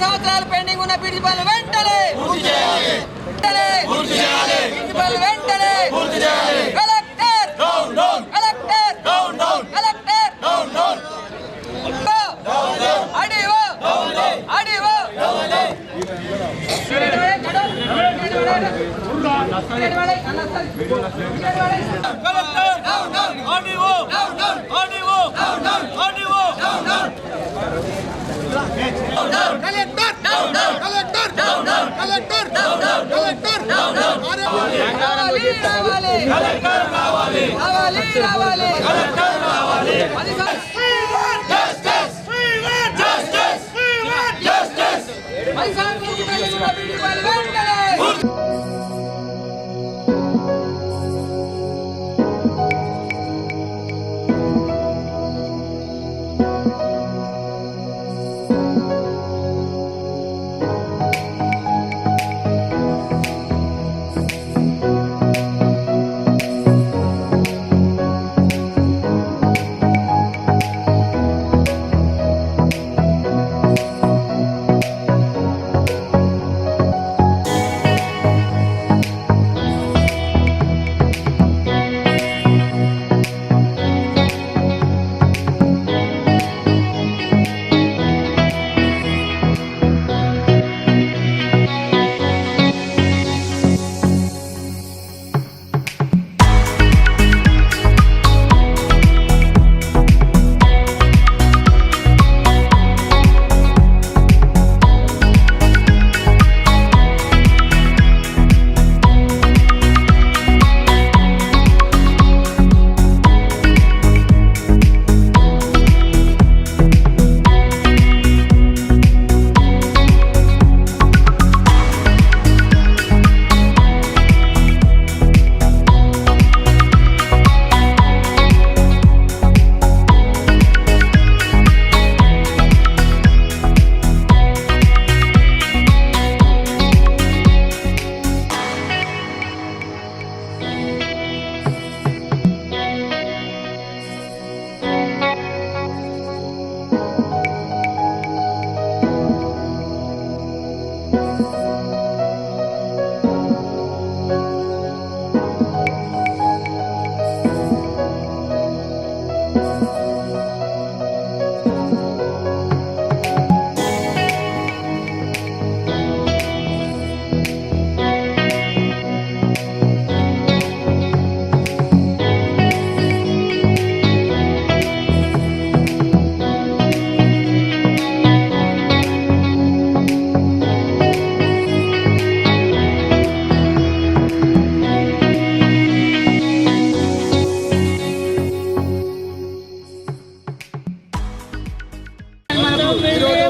సంవత్సరాలు పెండింగ్ ఉన్న ప్రిన్సిపల్ వెంటనే కలెక్టర్ అడివో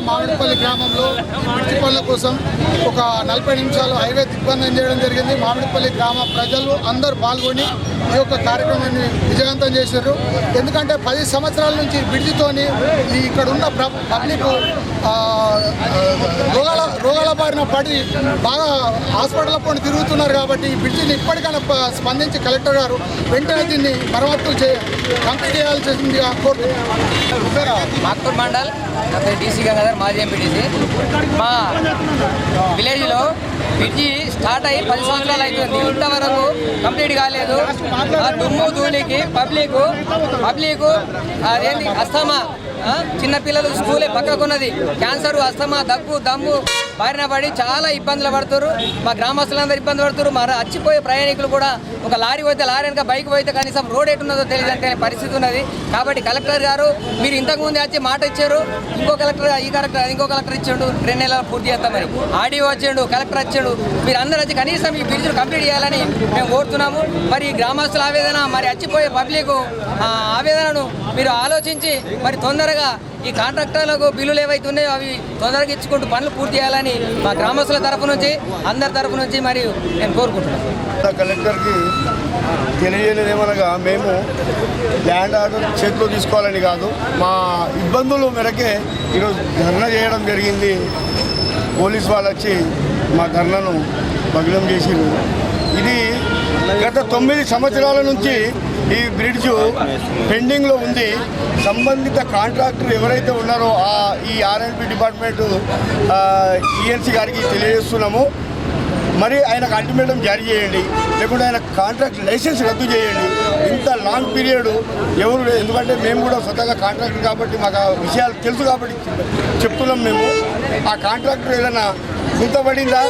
మామిడిపల్లి గ్రామంలో మిర్చి పళ్ళ కోసం ఒక 40 నిమిషాలు హైవే దిగ్బంధం చేయడం జరిగింది. మామిడిపల్లి గ్రామ ప్రజలు అందరూ పాల్గొని ఈ యొక్క కార్యక్రమాన్ని విజయవంతం చేశారు. ఎందుకంటే 10 సంవత్సరాల నుంచి బ్రిడ్జితోని ఇక్కడ ఉన్న పబ్లిక్ రోగాల బారిన పడి బాగా హాస్పిటల్ పని తిరుగుతున్నారు. కాబట్టి ఈ బ్రిడ్జిని ఇప్పటికైనా స్పందించి కలెక్టర్ గారు వెంటనే దీన్ని మరమ్మతులు కంప్లీట్ చేయాల్సిందిగా కోరుతున్నారు. మాత్పూర్ మండల్ డీసీ గంగాధర్ మాజీ ఎంపీటీసీ. మా విలేజ్లో బ్రిడ్జి స్టార్ట్ అయ్యి 10 సంవత్సరాలు అవుతుంది, ఇంతవరకు కంప్లీట్ కాలేదు. ఆ దుమ్ము ధూళికి పబ్లిక్ అదేంటి అస్తమా, చిన్నపిల్లలు స్కూలే పక్కకున్నది, క్యాన్సర్, అస్తమా, దగ్గు, దమ్ము బారిన పడి చాలా ఇబ్బందులు పడుతున్నారు. మా గ్రామస్తులందరూ ఇబ్బంది పడుతున్నారు. మా వచ్చిపోయే ప్రయాణికులు కూడా ఒక లారీ పోతే లారీ వెనక బైక్ పోతే కనీసం రోడ్ ఎటున్నదో తెలియదు అంటే పరిస్థితి ఉన్నది. కాబట్టి కలెక్టర్ గారు మీరు ఇంతకుముందు వచ్చి మాట ఇచ్చారు, ఇంకో కలెక్టర్ ఇచ్చాడు, 2 నెలలు పూర్తి చేస్తాం. మరి ఆర్డీఓ వచ్చాడు, కలెక్టర్ వచ్చాడు, మీరు అందరూ వచ్చి కనీసం ఈ బ్రిడ్జ్ను కంప్లీట్ చేయాలని మేము కోరుతున్నాము. మరి గ్రామస్తుల ఆవేదన, మరి వచ్చిపోయే పబ్లిక్ ఆవేదనను మీరు ఆలోచించి మరి తొందరగా ఈ కాంట్రాక్టర్లకు బిల్లులు ఏవైతే ఉన్నాయో అవి తొందరగా ఇచ్చుకుంటూ పనులు పూర్తి చేయాలని మా గ్రామస్తుల తరఫు నుంచి అందరి తరఫు నుంచి మరియు నేను కోరుకుంటున్నాను. కలెక్టర్కి తెలియజేయలేదేమనగా మేము ల్యాండ్ ఆర్డర్ చేతిలో తీసుకోవాలని కాదు, మా ఇబ్బందుల మేరకే ఈరోజు ధర్నా చేయడం జరిగింది. పోలీస్ వాళ్ళు వచ్చి మా ధర్నాను భగ్నం చేసిరు. ఇది గత 9 సంవత్సరాల నుంచి ఈ బ్రిడ్జ్ పెండింగ్లో ఉంది. సంబంధిత కాంట్రాక్టర్ ఎవరైతే ఉన్నారో ఈ ఆర్ఎండ్బి డిపార్ట్మెంటు ఈఎన్సీ గారికి తెలియజేస్తున్నాము. మరి ఆయనకు అల్టిమేటం జారీ చేయండి, లేకుంటే ఆయన కాంట్రాక్ట్ లైసెన్స్ రద్దు చేయండి. ఇంత లాంగ్ పీరియడ్ ఎవరు, ఎందుకంటే మేము కూడా స్వతహాగా కాంట్రాక్టర్ కాబట్టి మాకు ఆ విషయాలు తెలుసు కాబట్టి చెప్తున్నాం. మేము ఆ కాంట్రాక్టర్ ఏదైనా గుంతపడిందా,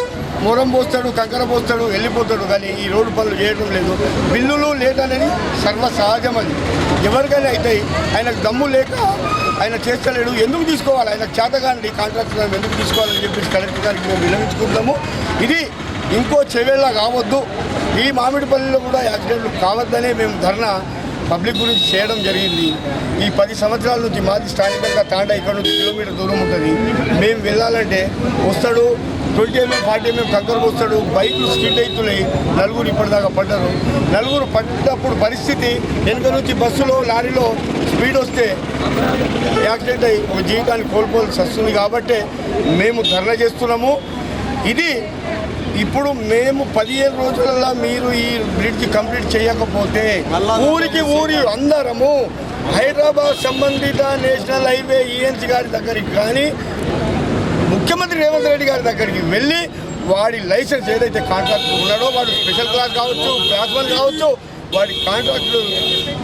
మొరం పోస్తాడు, కంకర పోస్తాడు, వెళ్ళిపోతాడు, కానీ ఈ రోడ్డు పనులు చేయడం లేదు. బిల్లులు లేట్ అనేది సర్వసహజం, అది ఎవరికైనా అవుతాయి. ఆయనకు దమ్ము లేక ఆయన చేస్తలేడు, ఎందుకు తీసుకోవాలి, ఆయనకు చేతగాని కాంట్రాక్టర్ ఎందుకు తీసుకోవాలని చెప్పేసి కలెక్టర్ గారికి మేము విన్నవించుకుంటాము. ఇది ఇంకో చెవేళ్ళ కావద్దు, ఈ మామిడిపల్లిలో కూడా యాక్సిడెంట్లు కావద్దనే మేము ధర్నా పబ్లిక్ గురించి చేయడం జరిగింది. ఈ 10 సంవత్సరాల నుంచి మాది స్థానికంగా తాండా ఇక్కడ నుంచి కిలోమీటర్ దూరం ఉంటుంది. మేము వెళ్ళాలంటే వస్తాడు 20 mm 40 mm కంకర వస్తాడు, బైకులు స్కిడ్ అవుతున్నాయి. నలుగురు ఇప్పటిదాకా పడ్డారు. నలుగురు పడ్డప్పుడు పరిస్థితి వెనుక నుంచి బస్సులో లారీలో స్పీడ్ వస్తే యాక్సిడెంట్ అయ్యి ఒక జీవితాన్ని కోల్పోవాల్సి వస్తుంది. కాబట్టి మేము ధర్నా చేస్తున్నాము. ఇది ఇప్పుడు మేము 15 రోజులలో మీరు ఈ బ్రిడ్జ్ కంప్లీట్ చేయకపోతే ఊరికి అందరము హైదరాబాద్ సంబంధిత నేషనల్ హైవే ఈఎన్సీ గారి దగ్గరికి కానీ ముఖ్యమంత్రి రేవంత్ రెడ్డి గారి దగ్గరికి వెళ్ళి వాడి లైసెన్స్ ఏదైతే కాంట్రాక్టర్ ఉన్నాడో, వాడు స్పెషల్ క్లాస్ కావచ్చు, క్లాస్ 1 కావచ్చు, వాడి కాంట్రాక్ట్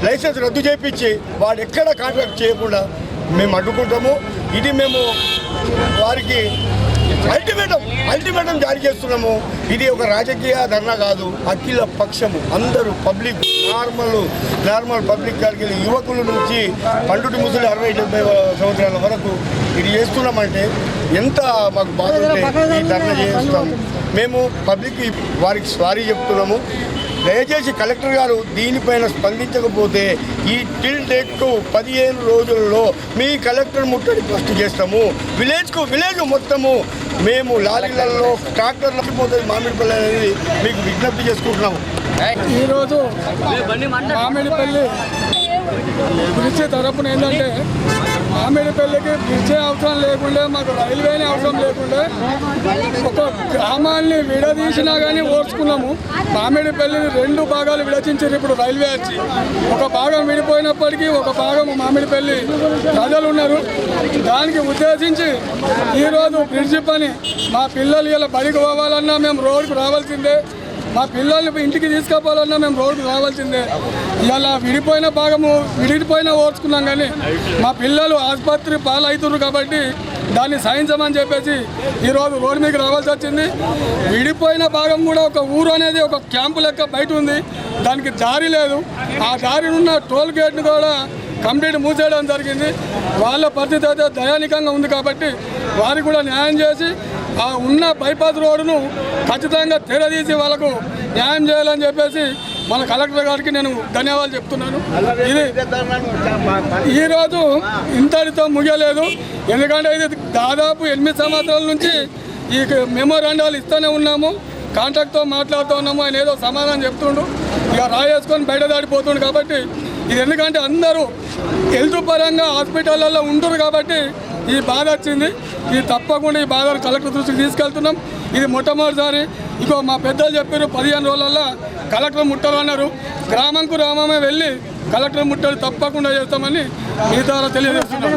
లైసెన్స్ రద్దు చేయించి వాడు ఎక్కడ కాంట్రాక్ట్ చేయకుండా మేము అడ్డుకుంటాము. ఇది మేము వారికి అల్టిమేటం జారీ చేస్తున్నాము. ఇది ఒక రాజకీయ ధర్నా కాదు, అఖిల పక్షము అందరూ పబ్లిక్ నార్మల్ పబ్లిక్ గారికి యువకుల నుంచి పండుటి ముసలి 60-70 సంవత్సరాల వరకు ఇది చేస్తున్నామంటే ఎంత మాకు బాధ ఉంటే ఈ ధర్నా చేస్తాము. మేము పబ్లిక్ వారికి సారీ చెప్తున్నాము. దయచేసి కలెక్టర్ గారు దీనిపైన స్పందించకపోతే ఈ టిల్ డేట్ 15 రోజుల్లో మీ కలెక్టర్ ముట్టడి ఫస్ట్ చేస్తాము. విలేజ్ మొత్తము మేము లారీలలో ట్రాక్టర్లకు పోతుంది మామిడిపల్లి అనేది మీకు విజ్ఞప్తి చేసుకుంటున్నాము. ఈరోజు మామిడిపల్లి బ్రిడ్జి తరపున ఏంటంటే మామిడిపల్లికి బ్రిడ్జి అవసరం లేకుండా, మాకు రైల్వేనే అవసరం లేకుండా ఒక గ్రామాన్ని విడదీసినా కానీ ఓర్చుకున్నాము. మామిడిపల్లిని 2 భాగాలు విడచించారు. ఇప్పుడు రైల్వే వచ్చి ఒక భాగం విడిపోయినప్పటికీ ఒక భాగం మామిడిపల్లి ప్రజలు ఉన్నారు. దానికి ఉద్దేశించి ఈరోజు బ్రిడ్జి పని మా పిల్లలు ఇలా బడికి పోవాలన్నా మేము రోడ్డుకు రావాల్సిందే, మా పిల్లల్ని ఇంటికి తీసుకుపోవాలన్నా మేము రోడ్డు రావాల్సిందే. ఇలా విడిపోయిన ఓర్చుకున్నాం, కానీ మా పిల్లలు ఆసుపత్రి పాలవుతున్నారు కాబట్టి దాన్ని సహించమని చెప్పేసి ఈరోజు రోడ్డు మీదకి రావాల్సి వచ్చింది. విడిపోయిన భాగం కూడా ఒక ఊరు అనేది ఒక క్యాంపు లెక్క బయట ఉంది, దానికి దారి లేదు. ఆ దారి ఉన్న టోల్ గేట్ను కూడా కంప్లీట్ మూసేయడం జరిగింది. వాళ్ళ పరిస్థితి అయితే దయానికంగా ఉంది కాబట్టి వారికి కూడా న్యాయం చేసి ఆ ఉన్న బైపాస్ రోడ్డును ఖచ్చితంగా తెరదీసి వాళ్ళకు న్యాయం చేయాలని చెప్పేసి మన కలెక్టర్ గారికి నేను ధన్యవాదాలు చెప్తున్నాను. ఇది ఈరోజు ఇంతటితో ముగియలేదు, ఎందుకంటే ఇది దాదాపు 8 సంవత్సరాల నుంచి ఈ మెమోరాండాలు ఇస్తూనే ఉన్నాము, కాంట్రాక్ట్తో మాట్లాడుతూ ఉన్నాము. ఆయన ఏదో సమాధానం చెప్తుండు, ఇక రాయేసుకొని బయట దాడిపోతుండు. కాబట్టి ఇది ఎందుకంటే అందరూ హెల్త్ పరంగా హాస్పిటళ్ళల్లో ఉంటారు కాబట్టి ఈ బాధ వచ్చింది. ఇది తప్పకుండా ఈ బాధను కలెక్టర్ దృష్టికి తీసుకెళ్తున్నాం. ఇది మొట్టమొదటిసారి. ఇంకో మా పెద్దలు చెప్పారు 15 రోజులలో కలెక్టర్ ముట్టాలన్నారు. గ్రామంకు గ్రామమే వెళ్ళి కలెక్టర్ ముట్టడి తప్పకుండా చేస్తామని మీ ద్వారా తెలియజేస్తున్నాం.